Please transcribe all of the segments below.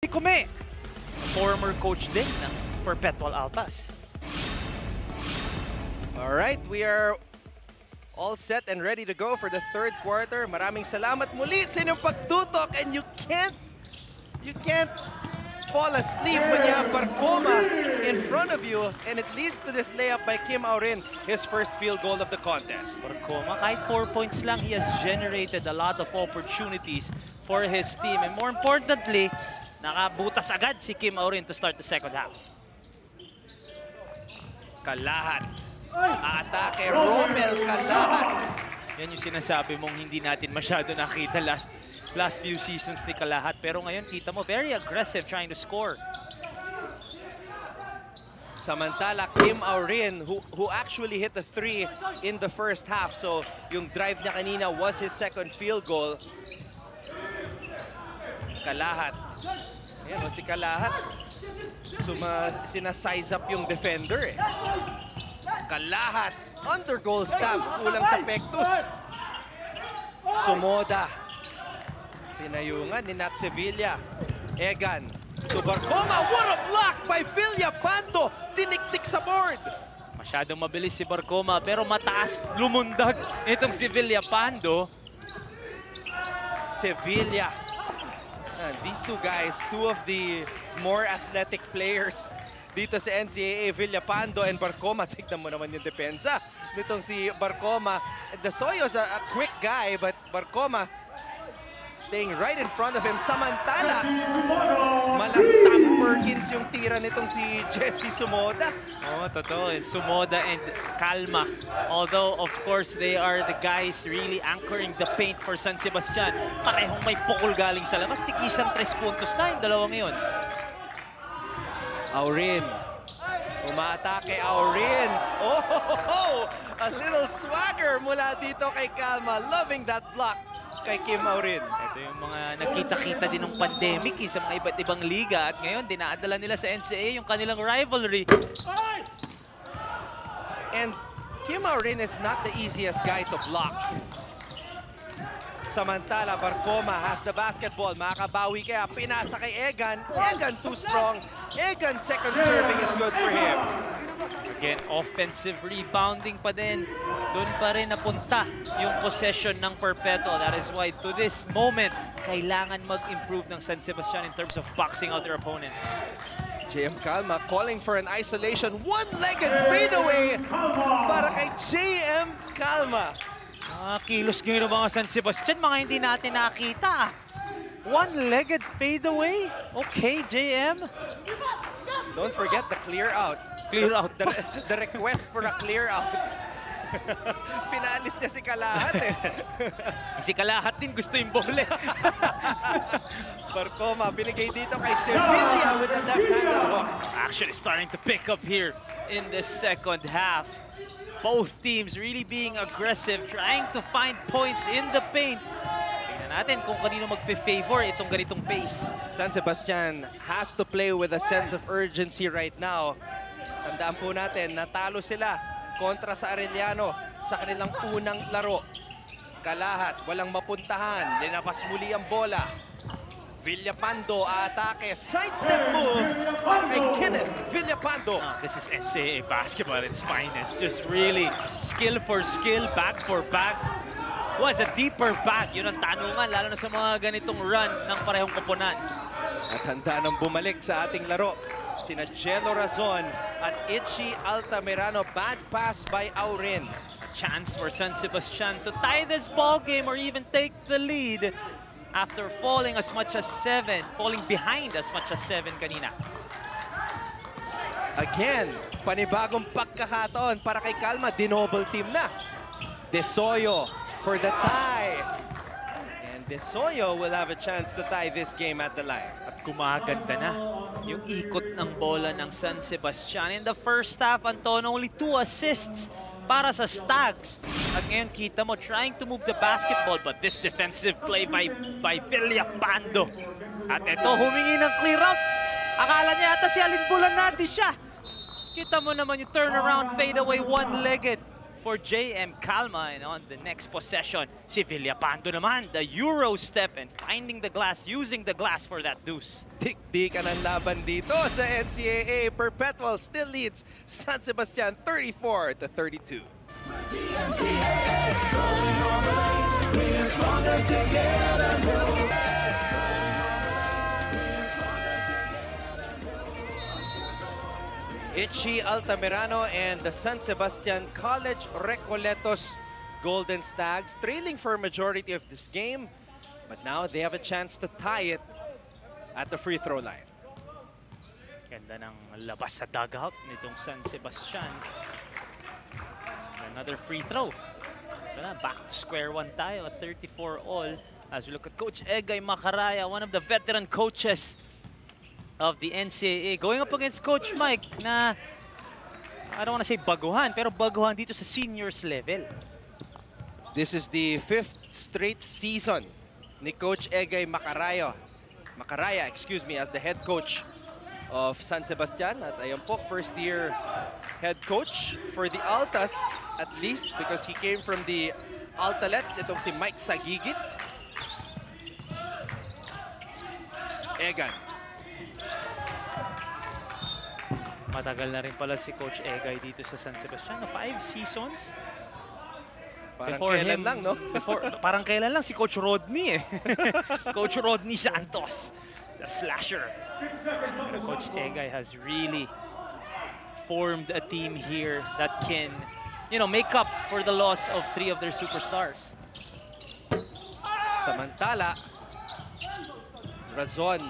Kume, former coach din ng Perpetual Altas. Alright, we are all set and ready to go for the third quarter. Maraming salamat muli sa inyong pagtutok, and you can't fall asleep when you have Barcoma in front of you, and it leads to this layup by Kim Aurin, his first field goal of the contest. Barcoma, kahit 4 points lang, he has generated a lot of opportunities for his team. And more importantly, nakabutas agad si Kim Aurin to start the second half. Kalahat. Atake, Romel Kalahat. Yan yung sinasabi mong hindi natin masyado nakita last few seasons ni Kalahat. Pero ngayon, kita mo, very aggressive trying to score. Samantala, Kim Aurin, who actually hit the 3 in the first half. So, yung drive niya kanina was his second field goal. Kalahat. Ayan o, si Kalahat. Sinasize up yung defender eh. Kalahat, under goal stamp, kulang sa pektus. Sumoda. Tinayungan ni Nat Sevilla. Egan to Barcoma. What a block by Villapando. Tiniktik sa board. Masyadong mabilis si Barcoma pero mataas lumundag itong si Villapando. Sevilla. These two guys, two of the more athletic players dito sa NCAA, Villapando and Barcoma. Tignan mo naman yung depensa nitong si Barcoma. De Soyo's a quick guy, but Barcoma staying right in front of him. Samantala, mala Sam Perkins yung tira nitong si Jesse Sumoda. Oo, totoo. Sumoda and Calma. Although, of course, they are the guys really anchoring the paint for San Sebastian. Parehong may pukol galing sa labas. Tig-isang 3 puntos na yung dalawang ngayon. Aurin. Umaatake Aurin. Oh, a little swagger mula dito kay Calma. Loving that block kay Kim Aurin. Ito yung mga nakita-kita din ng pandemic sa mga iba't ibang liga. At ngayon, dinaadala nila sa NCAA yung kanilang rivalry. And Kim Aurin is not the easiest guy to block. Samantala, Barcoma has the basketball. Makabawi kaya pinasa kay Egan. Egan too strong. Egan second serving is good for him. Again, offensive rebounding pa din. Doon pa rin napunta yung possession ng Perpetual. That is why to this moment, kailangan mag-improve ng San Sebastian in terms of boxing out their opponents. JM Calma calling for an isolation. One-legged fadeaway para kay JM Calma. Kilos ngayon ng mga San Sebastian, mga hindi natin nakita. One-legged fadeaway? Okay, JM. Don't forget the clear out. Clear out. The request for a clear out. Pinalis niya si Kalahat eh. Si Kalahat din gusto yung bola. Barcoma binigay dito kay Sevilla with the left-handed hook. Actually starting to pick up here in the second half. Both teams really being aggressive, trying to find points in the paint. Tingnan natin kung kanino mag-favor itong ganitong pace. San Sebastian has to play with a sense of urgency right now. Tandaan po natin, natalo sila kontra sa Arellano sa kanilang unang laro. Kalahat, walang mapuntahan. Linabas muli ang bola. Villapando atake, sidestep move para kay Kenneth Villapando. This is NCAA basketball at its finest. Just really skill for skill, back for back. Was a deeper back. Yun ang tanungan, lalo na sa mga ganitong run ng parehong koponan. At handa nang bumalik sa ating laro. Sina Jello Razon at Itchy Altamirano. Bad pass by Aurin. A chance for San Sebastian to tie this ball game or even take the lead after falling as much as 7, falling behind as much as 7 kanina. Again, panibagong pagkakataon para kay Calma. Dinoble team na. De Soyo for the tie. And De Soyo will have a chance to tie this game at the line. At kumaganda na yung ikot ng bola ng San Sebastian. In the first half, Anton, only 2 assists para sa Stags. At ngayon, kita mo, trying to move the basketball, but this defensive play by Villapando. At ito, humingi ng clear out. Akala niya ata si Alin Bulanati siya. Kita mo naman yung turnaround fadeaway, one-legged. for JM Calma. And on the next possession, si Villapando naman, the Euro step and finding the glass, using the glass for that deuce. Dik-dikan ang laban dito sa NCAA. Perpetual still leads San Sebastian 34-32. Itchy Altamirano and the San Sebastian College Recoletos Golden Stags trailing for a majority of this game, but now they have a chance to tie it at the free throw line. Ganda ng labas sa dugout nitong San Sebastian. Another free throw. Ito na, back to square one tayo at 34 all as we look at Coach Egay Macaraya, one of the veteran coaches of the NCAA, going up against Coach Mike na, I don't want to say baguhan, pero baguhan dito sa seniors level. This is the 5th straight season ni Coach Egay Macaraya, as the head coach of San Sebastian. At ayun po, first year head coach for the Altas, at least because he came from the Altalets. Itong si Mike Sagigit. Egan. Matagal na rin pala si Coach Egay dito sa San Sebastian. 5 seasons. Parang kailan lang, no? Parang kailan lang si Coach Rodney eh. Coach Rodney Santos, the slasher. Pero Coach Egay has really formed a team here that can, you know, make up for the loss of 3 of their superstars. Samantala, Razon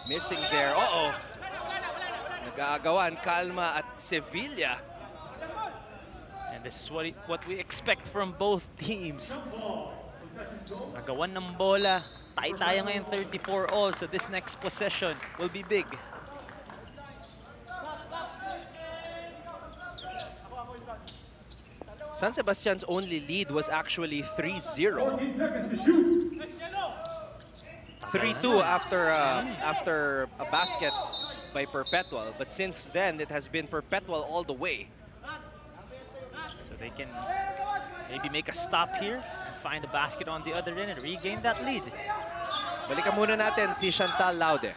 missing there. Nag-aagawan, Calma at Sevilla. And this is what we expect from both teams. Nagawan ng bola. Tayo ngayon 34 all. So this next possession will be big. San Sebastian's only lead was actually 3-0. 3-2 after a basket by Perpetual, but since then it has been Perpetual all the way. So they can maybe make a stop here and find the basket on the other end and regain that lead. Balikan muna natin si Chantal Laude.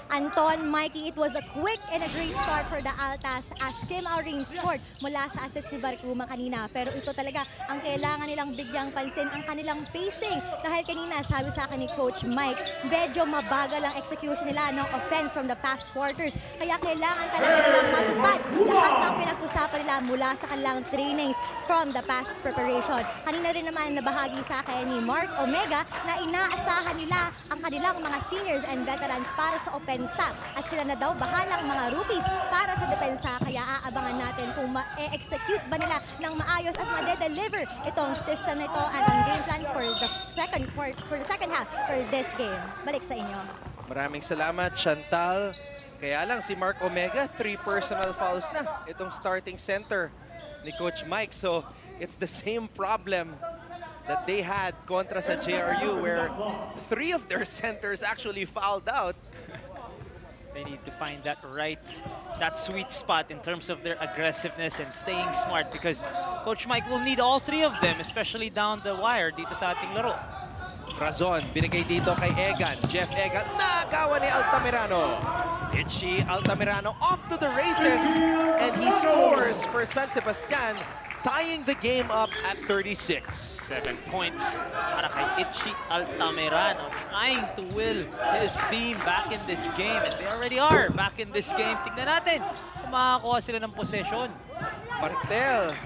Anton, Mikey, it was a quick and a great start for the Altas as Tim Auring scored mula sa assist ni Barcuma kanina. Pero ito talaga ang kailangan nilang bigyang pansin, ang kanilang pacing. Dahil kanina, sabi sa akin ni Coach Mike, medyo mabagal ang execution nila ng offense from the past quarters. Kaya kailangan talaga nilang matupad lahat ng pinag-usapan nila mula sa kanilang trainings from the past preparation. Kanina rin naman nabahagi sa akin ni Mark Omega na inaasahan nila ang kanilang mga seniors and veterans para sa offense. At sila na daw bahalang mga rookies para sa depensa. Kaya aabangan natin kung ma-execute ba nila ng maayos at ma-deliver itong system nito at ang game plan for the second half for this game. Balik sa inyo. Maraming salamat, Chantal. Kaya lang si Mark Omega, 3 personal fouls na. Itong starting center ni Coach Mike. So it's the same problem that they had kontra sa JRU where 3 of their centers actually fouled out. They need to find that sweet spot in terms of their aggressiveness and staying smart because Coach Mike will need all 3 of them, especially down the wire dito sa ating laro. Razon, binigay dito kay Egan. Jeff Egan, nagawa ni Altamirano. Itchy Altamirano off to the races and he scores for San Sebastian, tying the game up at 36. 7 points para kay Itchy Altamirano, trying to will his team back in this game. And they already are back in this game. Tignan natin kung makakuha sila ng possession. Martel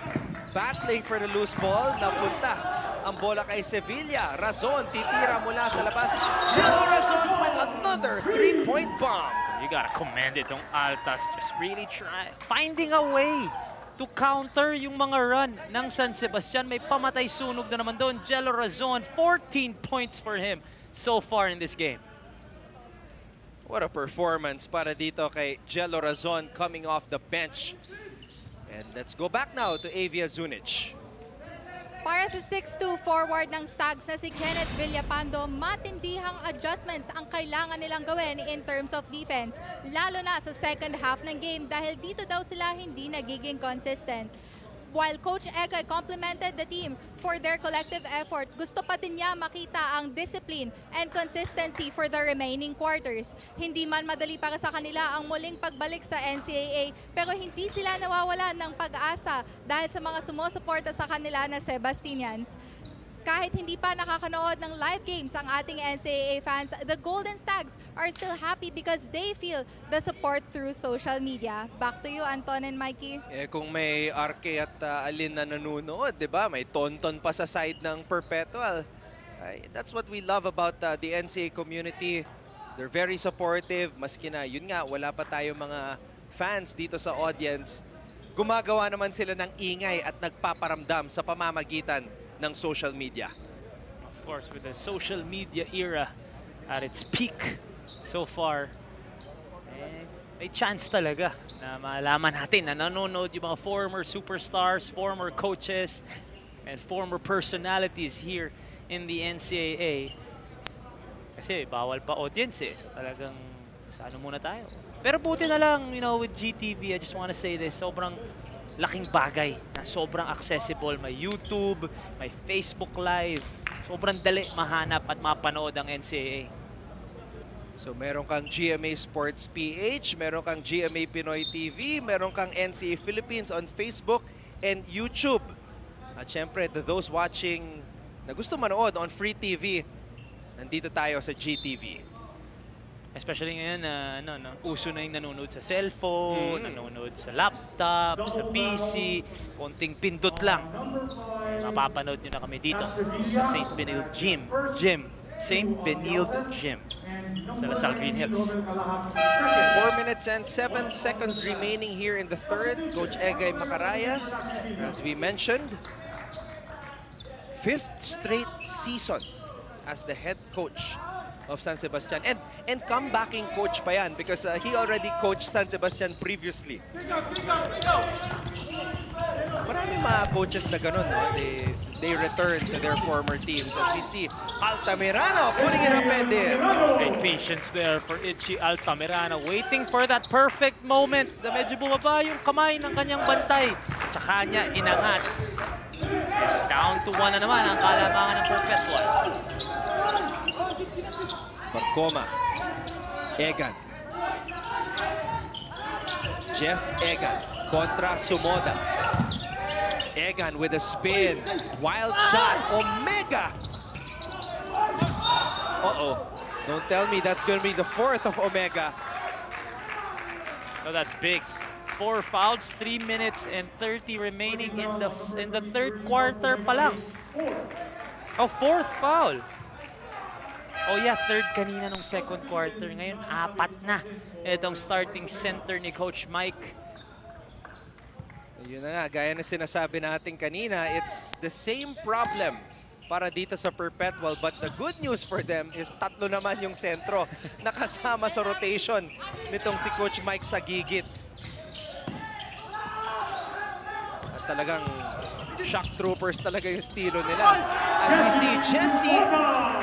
battling for the loose ball. Napunta ang bola kay Sevilla. Razon titira mula sa labas. Jello Razon with another 3-point bomb. You gotta commend itong Altas. Just really finding a way to counter yung mga run ng San Sebastian. May pamatay sunog na naman doon. Jello Razon, 14 points for him so far in this game. What a performance para dito kay Jello Razon coming off the bench. And let's go back now to Avia Zunic. Para sa 6'2" forward ng Stags na si Kenneth Villapando, matindihang adjustments ang kailangan nilang gawin in terms of defense, lalo na sa second half ng game dahil dito daw sila hindi nagiging consistent. While Coach Egay complimented the team for their collective effort, gusto pa din niya makita ang discipline and consistency for the remaining quarters. Hindi man madali para sa kanila ang muling pagbalik sa NCAA, pero hindi sila nawawalan ng pag-asa dahil sa mga sumusuporta sa kanila na Sebastianians. Kahit hindi pa nakakanood ng live games ang ating NCAA fans, the Golden Stags are still happy because they feel the support through social media. Back to you, Anton and Mikey. Kung may Arke at Alin na nanonood, di ba? May Tonton pa sa side ng Perpetual. That's what we love about the NCAA community. They're very supportive. Maski na, yun nga, wala pa tayo mga fans dito sa audience. Gumagawa naman sila ng ingay at nagpaparamdam sa pamamagitan ng social media. Of course, with the social media era at its peak so far, may chance talaga na malaman natin na nanonood yung mga former superstars, former coaches, and former personalities here in the NCAA. Kasi bawal pa audience eh. So talagang sa ano muna tayo. Pero buti na lang, you know, with GTV, I just want to say this, sobrang laking bagay na sobrang accessible. May YouTube, may Facebook Live. Sobrang dali mahanap at mapanood ang NCAA. So meron kang GMA Sports PH, meron kang GMA Pinoy TV, meron kang NCAA Philippines on Facebook and YouTube. At syempre, to those watching na gusto manood on Free TV, nandito tayo sa GTV. Especially ngayon na uso na yung nanonood sa cellphone, nanonood sa laptop, sa PC, konting pindot lang. Mapapanood nyo na kami dito sa St. Benilde Gym. St. Benilde Gym sa Lasal Green Hills. 4 minutes and 7 seconds remaining here in the third. Coach Egay Macaraya, as we mentioned, 5th straight season as the head coach of San Sebastian. And comebacking coach pa yan because he already coached San Sebastian previously. Marami mga coaches na ganun, no? They return to their former teams. As we see, Altamirano putting it up and in. Great patience there for Itchy Altamirano, waiting for that perfect moment na medyo bumaba yung kamay ng kanyang bantay. Tsaka niya inangat. Down to 1 na naman ang kalamangan ng Perpetual. Barcoma, Egan, Jeff Egan kontra Sumoda. Egan with a spin, wild shot, Omega. Don't tell me that's going to be the 4th of Omega. No, that's big. 4 fouls, 3 minutes and 30 remaining in the third quarter pa lang. Oh, 4th foul. Oh yeah, 3rd kanina nung second quarter. Ngayon, 4 na. Itong starting center ni Coach Mike. Yun na nga, gaya na sinasabi natin kanina, it's the same problem para dito sa Perpetual. But the good news for them is 3 naman yung sentro nakasama sa rotation nitong si Coach Mike sa gigit. At talagang shock troopers talaga yung estilo nila. As we see, Jesse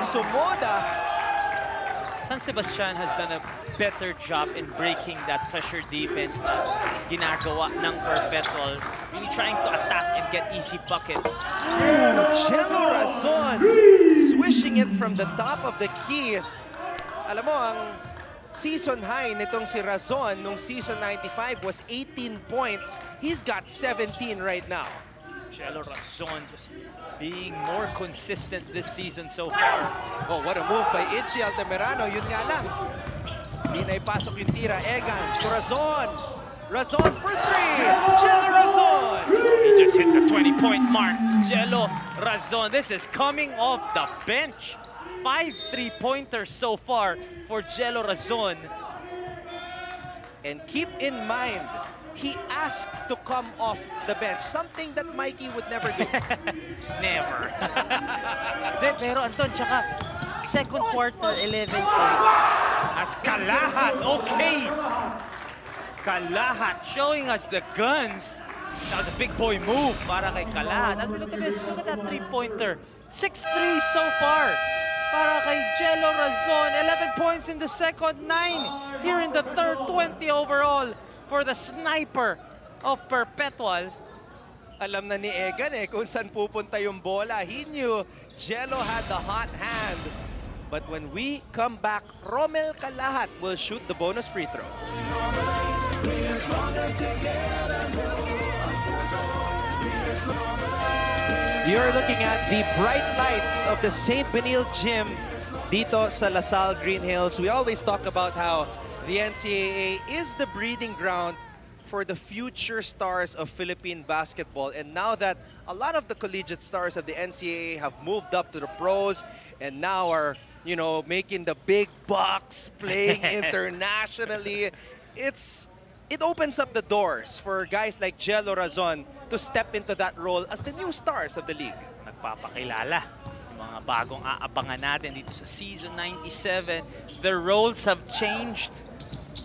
Sumoda. San Sebastian has done a better job in breaking that pressure defense na ginagawa ng Perpetual. Really trying to attack and get easy buckets. Jello Razon swishing it from the top of the key. Alam mo, ang season high nitong si Razon nung season 95 was 18 points. He's got 17 right now. Jello Razon just being more consistent this season so far. Oh, what a move by Itchy Altamirano. Yun nga lang. Hindi na ipasok yung tira. Egan to Razon. Razon for 3. Jello Razon. He just hit the 20-point mark. Jello Razon. This is coming off the bench. 5 3-pointers so far for Jello Razon. And keep in mind, he asked to come off the bench. Something that Mikey would never do. Never. Pero Anton, tsaka second quarter, 11 points. As Kalahat, okay. Kalahat showing us the guns. That was a big boy move para kay Kalahat. As we look at this, look at that 3-pointer. 6 3 so far para kay Jello Razon. 11 points in the second, 9 here in the third, 20 overall for the sniper of Perpetual. Alam na ni Egan kung saan pupunta yung bola. He knew Jello had the hot hand. But when we come back, Romel Calahat will shoot the bonus free throw. You're looking at the bright lights of the St. Benil Gym dito sa Lasal Green Hills. We always talk about how the NCAA is the breeding ground for the future stars of Philippine basketball. And now that a lot of the collegiate stars of the NCAA have moved up to the pros and now are, you know, making the big bucks, playing internationally, it opens up the doors for guys like Jello Razon to step into that role as the new stars of the league. Nagpapakilala yung mga bagong aabangan natin dito sa Season 97. Their roles have changed.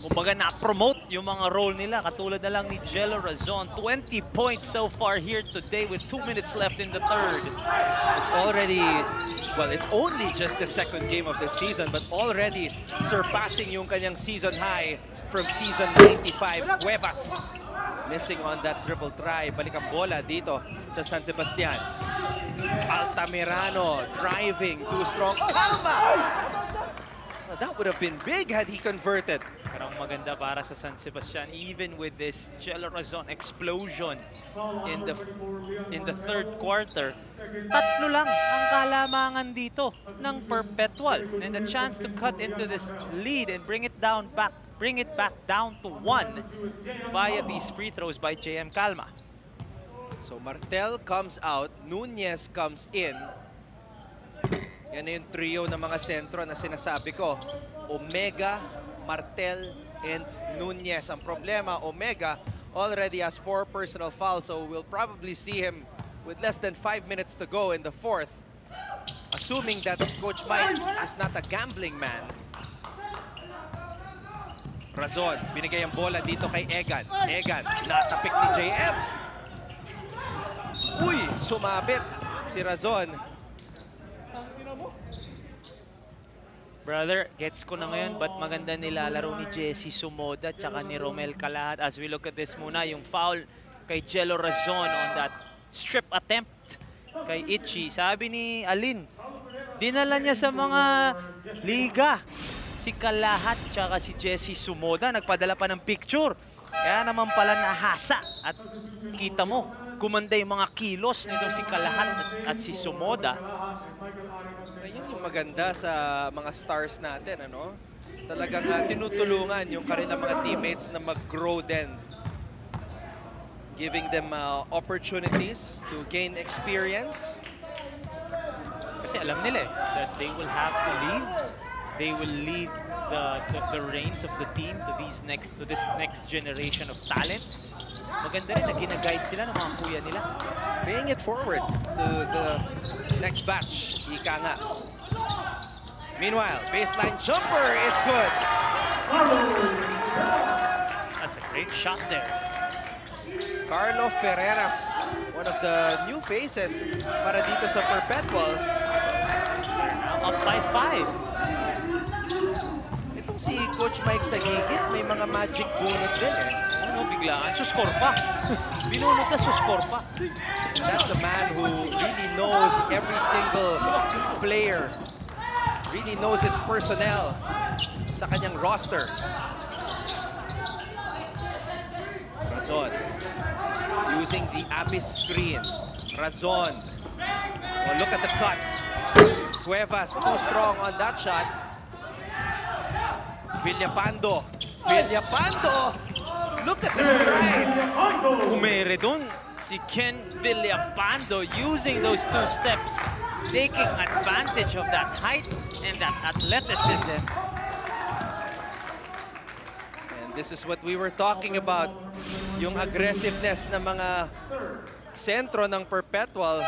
Kumbaga na-promote yung mga role nila. Katulad na lang ni Jello Razon. 20 points so far here today with 2 minutes left in the third. It's already, well, it's only just the second game of the season, but already surpassing yung kanyang season high from season 95. Cuevas missing on that triple try. Balik ang bola dito sa San Sebastian. Altamirano driving, too strong. Calma! Well, that would have been big had he converted. Parang maganda para sa San Sebastian, even with this Jello Razon explosion in the third quarter. Tatlo lang ang kalamangan dito ng Perpetual, and a chance to cut into this lead and bring it back down to 1 via these free throws by JM Calma. So Martel comes out, Nunez comes in. Yan na yung trio ng mga sentro na sinasabi ko. Omega, Martel, and Nunez. Ang problema, Omega already has 4 personal fouls, so we'll probably see him with less than 5 minutes to go in the fourth. Assuming that Coach Mike is not a gambling man. Razon, binigay ang bola dito kay Egan. Egan, natapik ni JM. Uy, sumabit si Razon. Brother, gets ko na ngayon ba't maganda nilalaro ni Jesse Sumoda tsaka ni Romel Calahat. As we look at this muna, yung foul kay Jello Razon on that strip attempt kay Itchy. Sabi ni Alin, dinala niya sa mga liga si Calahat tsaka si Jesse Sumoda. Nagpadala pa ng picture. Kaya naman pala nahasa. At kita mo, gumanda yung mga kilos nito si Calahat at si Sumoda. Ayun yung maganda sa mga stars natin, ano? Talagang tinutulungan yung kanilang mga teammates na mag-grow din. Giving them opportunities to gain experience. Kasi alam nila that they will have to leave. They will leave the reins of the team to this next generation of talent. Maganda rin na gina-guide sila ng mga kuya nila. Paying it forward to the next batch. Ika nga. Meanwhile, baseline jumper is good. That's a great shot there. Carlo Ferreras, one of the new faces para dito sa Perpetual. Now up by 5. Itong si Coach Mike sa gigit, may mga magic bunot din Ano, biglaan. Suskor pa. Binunod na suskor pa. That's a man who really knows every single player. Really knows his personnel sa kanyang roster. Razon using the abyss screen. Razon. Oh, look at the cut. Cuevas too strong on that shot. Villapando. Villapando! Look at the strides. Umere dun si Ken Villapando using those 2 steps, taking advantage of that height and that athleticism. And this is what we were talking about. Yung aggressiveness ng mga sentro ng Perpetual.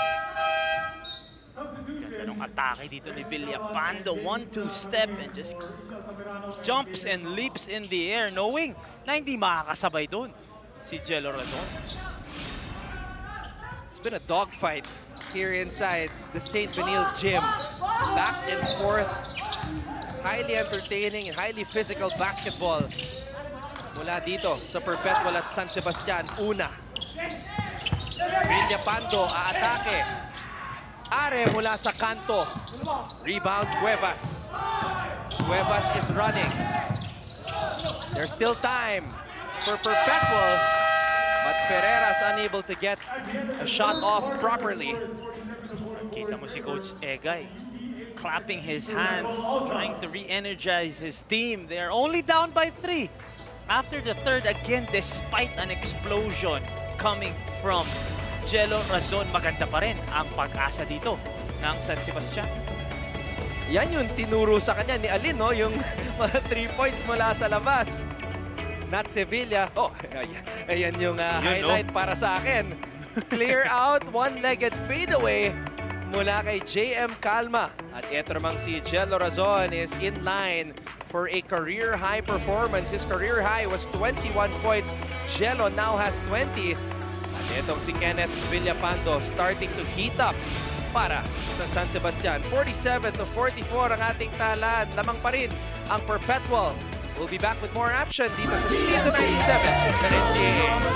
Ganda ng atake dito ni Villapando. 1-2 step and just jumps and leaps in the air, knowing na hindi makakasabay doon si Jello Razon. It's been a dogfight here inside the St. Benil Gym. Back and forth. Highly entertaining and highly physical basketball. Mula dito sa Perpetual at San Sebastian. Una. Villapando aatake. Are mula sa kanto. Rebound Cuevas. Cuevas is running. There's still time for Perpetual, but Ferreira's unable to get a shot off properly. Kita mo si Coach Egay clapping his hands, trying to re-energize his team. They are only down by 3 after the third again, despite an explosion coming from Jello Razon. Maganda pa rin ang pag-asa dito ng San Sebastian. Yan yung tinuro sa kanya ni Alin, no? Yung mga 3 points mula sa labas. Not Sevilla. Oh, ayan yung highlight para sa akin. Clear out, one-legged fadeaway mula kay JM Calma. At ito namang si Jello Razon is in line for a career-high performance. His career high was 21 points. Jello now has 20. At itong si Kenneth Villapando starting to heat up para sa San Sebastian. 47-44 ang ating talaan. Lamang pa rin ang Perpetual. We'll be back with more action dito sa Season 97 ng NCAA.